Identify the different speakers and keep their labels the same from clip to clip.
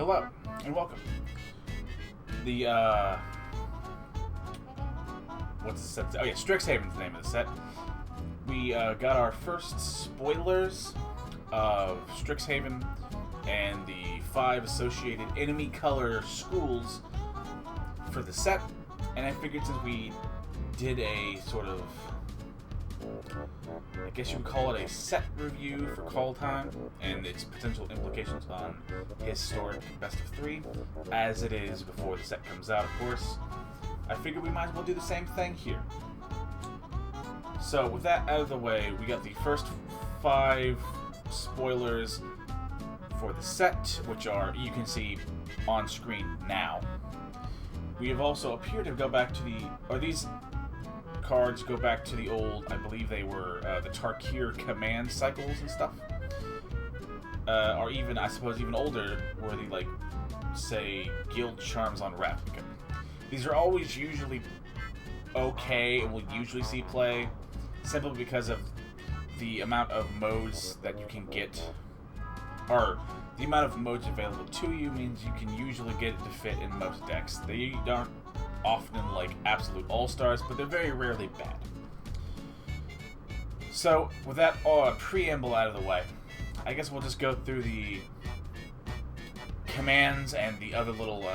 Speaker 1: Hello, and welcome. The, what's the set? Oh yeah, Strixhaven's the name of the set. We, got our first spoilers of Strixhaven and the 5 associated enemy color schools for the set. And I figured since we did a sort of, I guess you would call it a set review for Call Time and its potential implications on historic best of 3, as it is before the set comes out, of course, I figured we might as well do the same thing here. So with that out of the way, we got the first 5 spoilers for the set, which are, you can see on screen now. We have also appeared to go back to the, or these cards go back to the old, I believe they were the Tarkir command cycles and stuff. Or even, I suppose, even older, were the, like, say, guild charms on Replica. These are always usually okay and will usually see play, simply because of the amount of modes that you can get, or the amount of modes available to you means you can usually get it to fit in most decks. They aren't often like absolute all-stars, but they're very rarely bad. So, with that preamble out of the way, I guess we'll just go through the commands and the other little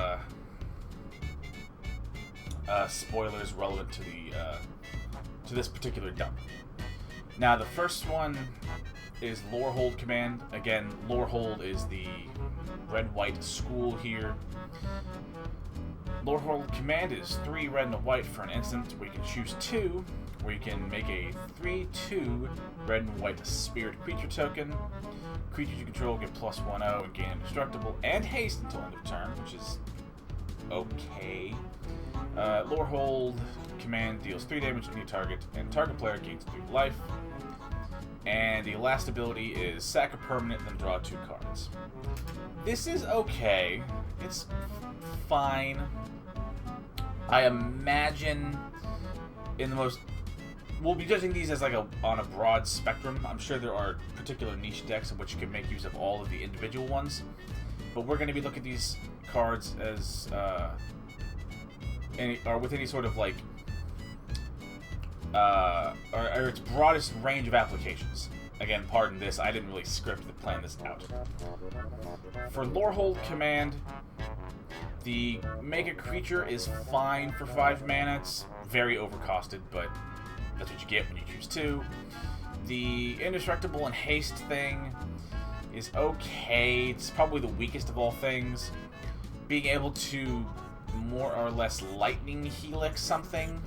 Speaker 1: spoilers relevant to the to this particular dump. Now, the first one is Lorehold command. Again, Lorehold is the red-white school here. Lorehold command is 3 red and a white for an instant, where you can choose 2, where you can make a 3/2 red and white spirit creature token. Creatures you control get +1/0 and gain indestructible and haste until end of turn, which is okay. Lorehold command deals 3 damage to any target, and target player gains 3 life. And the last ability is sack a permanent, then draw 2 cards. This is okay. It's fine. I imagine in the most... We'll be judging these as like on a broad spectrum. I'm sure there are particular niche decks in which you can make use of all of the individual ones. But we're going to be looking at these cards as... with any sort of like... or its broadest range of applications. Again, pardon this, I didn't really plan this out. For Lorehold command, the make a creature is fine for 5 mana. It's very overcosted, but that's what you get when you choose 2. The indestructible and haste thing is okay. It's probably the weakest of all things. Being able to more or less lightning helix something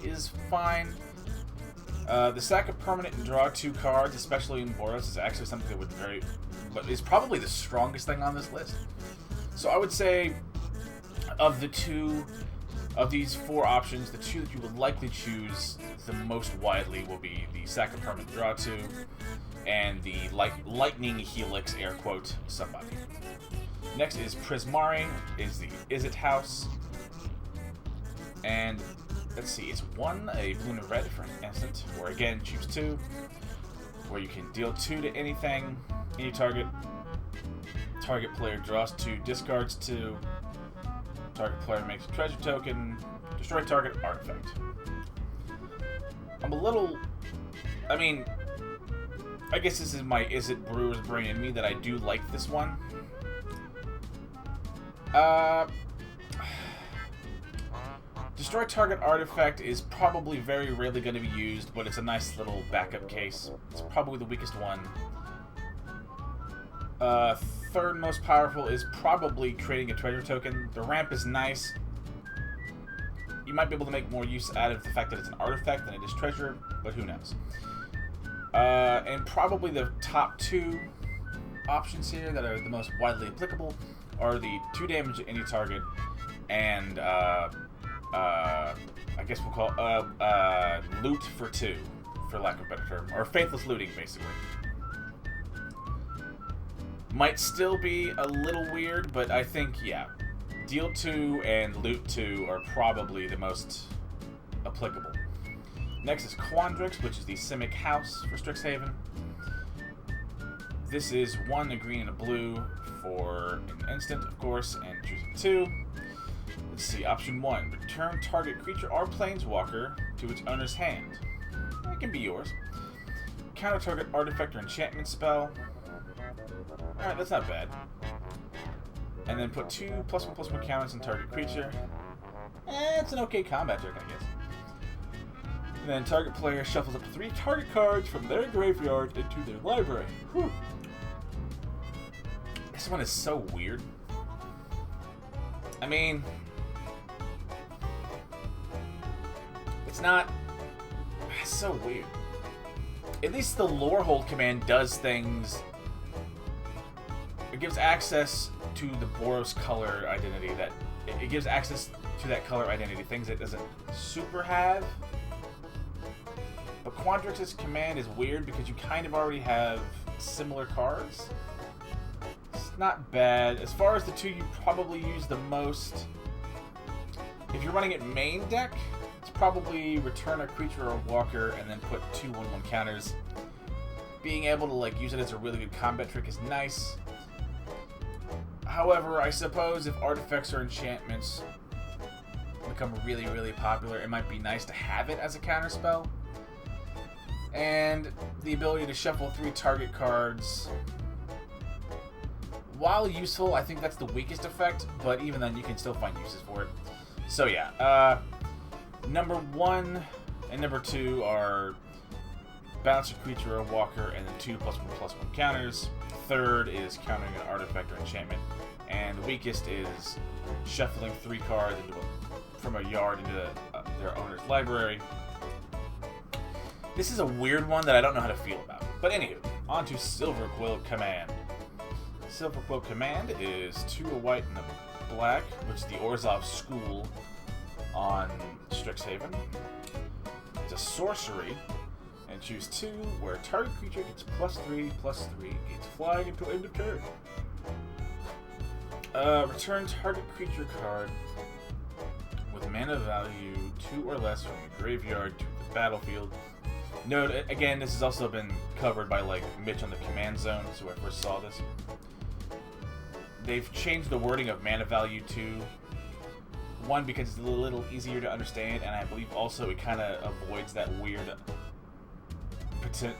Speaker 1: is fine. The sack of permanent and draw 2 cards, especially in Boros, is actually something that would but is probably the strongest thing on this list. So I would say, of these 4 options, the 2 that you would likely choose the most widely will be the sack of permanent, draw 2, and the lightning helix, air quote, somebody. Next is Prismarine, is the Is It house, and let's see, it's 1, a blue and a red for an instant, or again, choose 2, where you can deal 2 to anything, any target. Target player draws 2, discards 2. Target player makes a treasure token, destroy target artifact. I'm a little... I mean, I guess this is my Is It Brewer's brain in me that I do like this one. Destroy target artifact is probably very rarely going to be used, but it's a nice little backup case. It's probably the weakest one. Third most powerful is probably creating a treasure token. The ramp is nice. You might be able to make more use out of the fact that it's an artifact than it is treasure, but who knows. And probably the top 2 options here that are the most widely applicable are the 2 damage to any target and I guess we'll call loot for 2, for lack of a better term, or faithless looting, basically. Might still be a little weird, but I think, yeah, deal 2 and loot 2 are probably the most applicable. Next is Kwandrix, which is the Simic house for Strixhaven. This is 1, a green and a blue for an instant, of course, and choosing 2. Let's see, option 1. Return target creature or planeswalker to its owner's hand. That can be yours. Counter target artifact or enchantment spell. Alright, that's not bad. And then put 2 +1/+1 counters on target creature. It's an okay combat trick, I guess. And then target player shuffles up to 3 target cards from their graveyard into their library. Whew. This one is so weird. I mean, it's so weird. At least the Lorehold command does things. It gives access to the Boros color identity that it gives access to that color identity, things it doesn't super have. But Kwandrix's command is weird because you kind of already have similar cards. It's not bad. As far as the 2 you probably use the most, if you're running it main deck, it's probably return a creature or a walker and then put 2 1/1 counters. Being able to like use it as a really good combat trick is nice. However, I suppose if artifacts or enchantments become really, really popular, it might be nice to have it as a counterspell. And the ability to shuffle 3 target cards, while useful, I think that's the weakest effect, but even then you can still find uses for it. So yeah, number 1 and number 2 are bounce a creature or walker and then 2 +1/+1 counters. Third is countering an artifact or enchantment. And the weakest is shuffling 3 cards from a yard into their owner's library. This is a weird one that I don't know how to feel about. But anywho, on to Silverquill Command. Silverquill Command is 2 a white and a black, which is the Orzhov School on Strixhaven. It's a sorcery, and choose 2, where target creature gets +3/+3, gains flying until end of turn. Return target creature card with mana value 2 or less from the graveyard to the battlefield. Note, again, this has also been covered by like Mitch on the Command Zone, so I first saw this. They've changed the wording of mana value to 1 because it's a little easier to understand, and I believe also it kind of avoids that weird,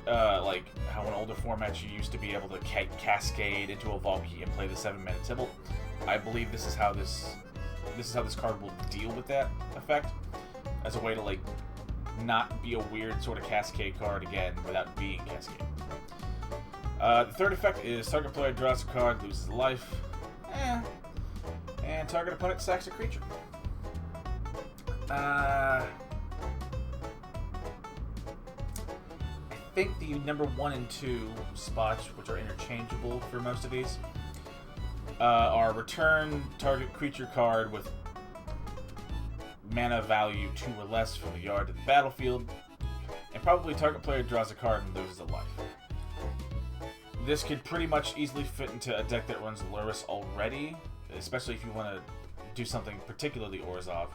Speaker 1: like how in older formats you used to be able to cascade into a Valky and play the 7-mana Tibble. I believe this is how this card will deal with that effect, as a way to like not be a weird sort of cascade card again without being cascade. The third effect is target player draws a card, loses a life, and target opponent sacks a creature. I think the number 1 and 2 spots, which are interchangeable for most of these, are return target creature card with mana value 2 or less from the yard to the battlefield, and probably target player draws a card and loses a life. This could pretty much easily fit into a deck that runs Lurrus already, especially if you want to do something particularly Orzhov.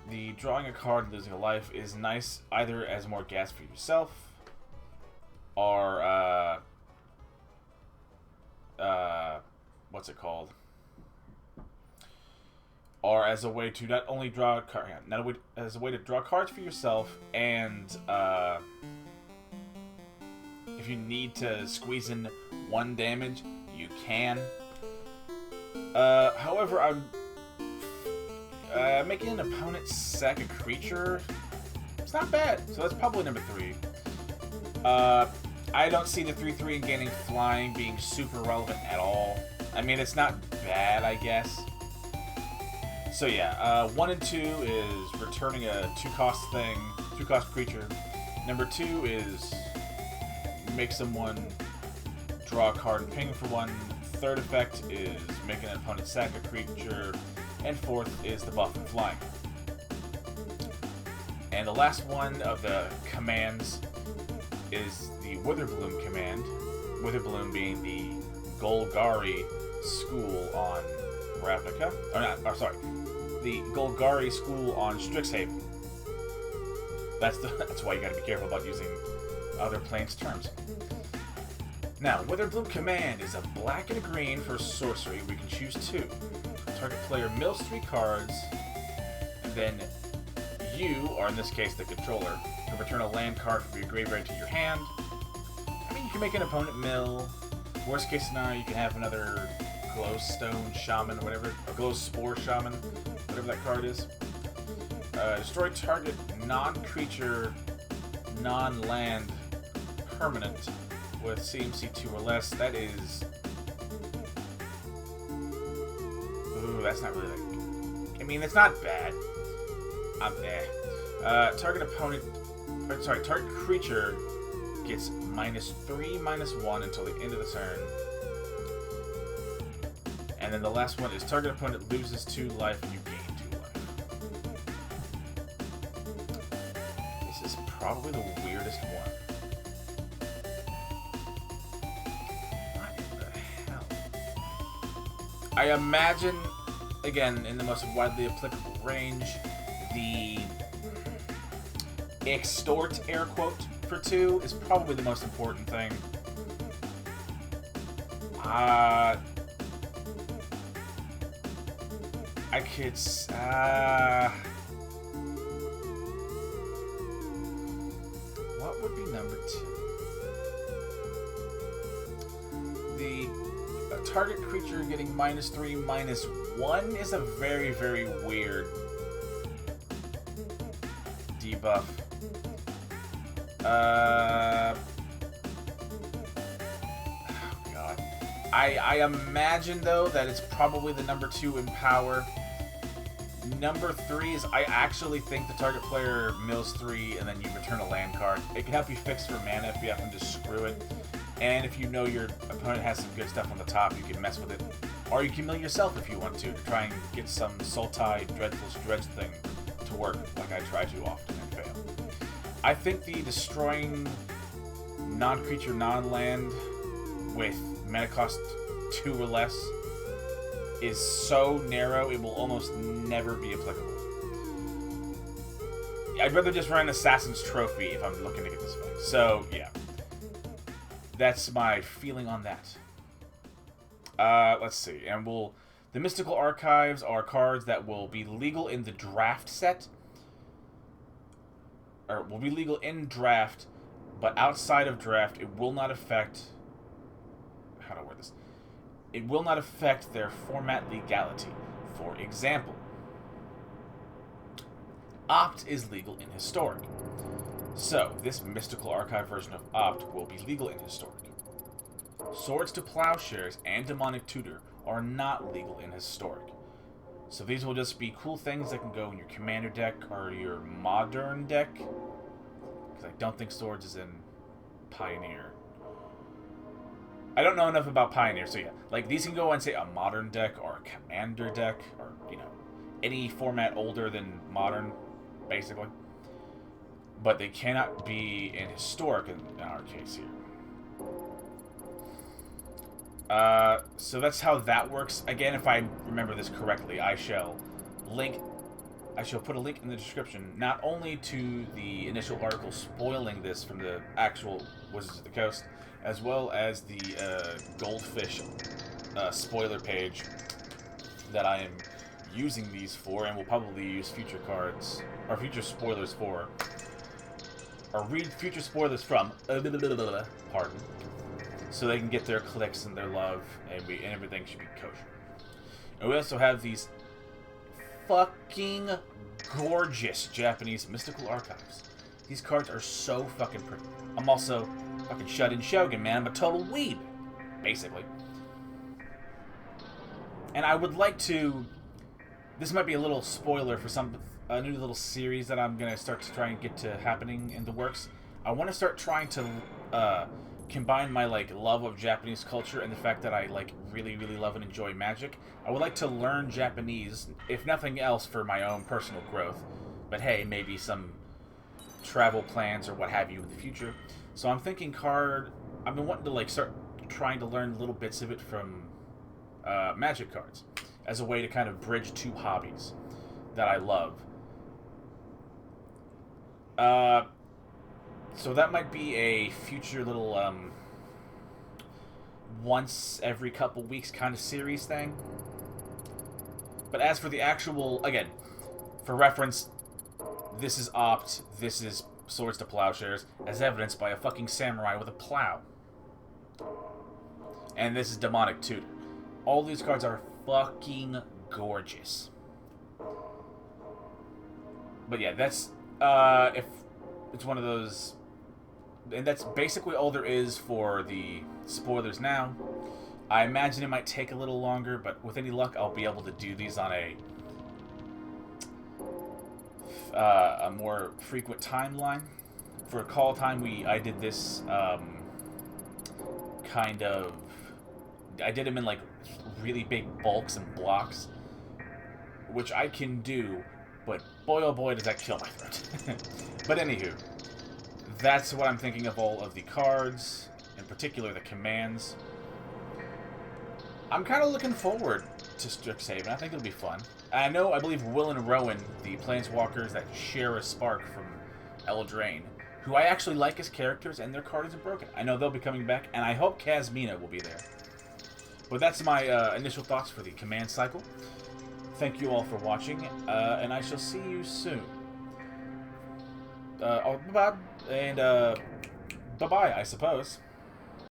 Speaker 1: The drawing a card and losing a life is nice either as more gas for yourself, or what's it called? Or as a way to not only draw a card, as a way to draw cards for yourself, and if you need to squeeze in 1 damage, you can. However, I'm making an opponent sack a creature. It's not bad, so that's probably number 3. I don't see the 3/3 and gaining flying being super relevant at all. I mean, it's not bad, I guess. So yeah, 1 and 2 is returning a 2-cost thing, 2-cost creature. Number 2 is make someone draw a card and ping for 1. Third effect is make an opponent sack a creature. And 4th is the buff and flying. And the last one of the commands is the Witherbloom command. Witherbloom being the Golgari school on Ravnica. The Golgari school on Strixhaven. That's why you gotta be careful about using other planes terms. Now, Wither Blue Command is a black and a green for sorcery. We can choose 2. Target player mills 3 cards, and then you, or in this case the controller, can return a land card from your graveyard to your hand. I mean, you can make an opponent mill. Worst case scenario, you can have another Glowstone Shaman, or whatever, or Glow Spore Shaman, whatever that card is. Destroy target non-creature, non-land permanent with CMC 2 or less. That is... Ooh, that's not really like... I mean, it's not bad. Target opponent... Sorry, target creature gets -3/-1 until the end of the turn. And then the last one is target opponent loses 2 life and you gain 2 life. This is probably the weirdest one. What the hell? I imagine, again, in the most widely applicable range, the extort air quote for 2 is probably the most important thing. I could... what would be number 2? The target creature getting -3/-1 is a very, very weird debuff. Oh God. I imagine, though, that it's probably the number 2 in power. Number 3 is, I actually think the target player mills 3 and then you return a land card. It can help you fix for mana if you happen to screw it. And if you know your opponent has some good stuff on the top, you can mess with it. Or you can mill yourself if you want to try and get some Sultai Dreadful Dredge thing to work, like I try to often and fail. I think the destroying non-creature, non-land with mana cost 2 or less is so narrow it will almost never be applicable. I'd rather just run Assassin's Trophy if I'm looking to get this effect. So, yeah. That's my feeling on that. Let's see. And the Mystical Archives are cards that will be legal in the draft set. Or will be legal in draft, but outside of draft, it will not affect... How do I word this? It will not affect their format legality. For example, Opt is legal in Historic. So, this Mystical Archive version of Opt will be legal in Historic. Swords to Plowshares and Demonic Tutor are not legal in Historic. So these will just be cool things that can go in your Commander deck or your Modern deck. Because I don't think Swords is in Pioneer. I don't know enough about Pioneer, so yeah. Like, these can go on, say, a Modern deck or a Commander deck, or, you know, any format older than Modern, basically. But they cannot be in Historic in our case here. So that's how that works. Again, if I remember this correctly, I shall put a link in the description, not only to the initial article spoiling this from the actual Wizards of the Coast, as well as the Goldfish spoiler page that I am using these for, and will probably use future cards, or future spoilers for, or read future spoilers from, pardon, so they can get their clicks and their love, and everything should be kosher. And we also have these fucking gorgeous Japanese Mystical Archives. These cards are so fucking pretty. I'm also fucking Shut-in Shogun, man. I'm a total weeb, basically. And I would like to... This might be a little spoiler for a new little series that I'm going to start to try and get to happening in the works. I want to start trying to combine my, like, love of Japanese culture and the fact that I, like, really, really love and enjoy Magic. I would like to learn Japanese, if nothing else, for my own personal growth. But hey, maybe some travel plans or what have you in the future. So I'm thinking I've been wanting to, like, start trying to learn little bits of it from Magic cards as a way to kind of bridge two hobbies that I love. So that might be a future little once every couple weeks kind of series thing. But as for the actual, again, for reference, this is Opt, this is Swords to Plowshares, as evidenced by a fucking samurai with a plow. And this is Demonic Tutor. All these cards are fucking gorgeous. But yeah, that's, if it's one of those, and that's basically all there is for the spoilers now. I imagine it might take a little longer, but with any luck, I'll be able to do these on a more frequent timeline. For call time, I did this kind of, I did them in like really big bulks and blocks, which I can do, but boy oh boy does that kill my throat. But anywho, that's what I'm thinking of all of the cards, in particular the commands. I'm kind of looking forward to Strixhaven. I think it'll be fun. I believe Will and Rowan, the planeswalkers that share a spark from Eldraine, who I actually like as characters, and their card isn't broken. I know they'll be coming back, and I hope Kazmina will be there. But that's my initial thoughts for the command cycle. Thank you all for watching, and I shall see you soon. Bye-bye, and bye-bye, I suppose.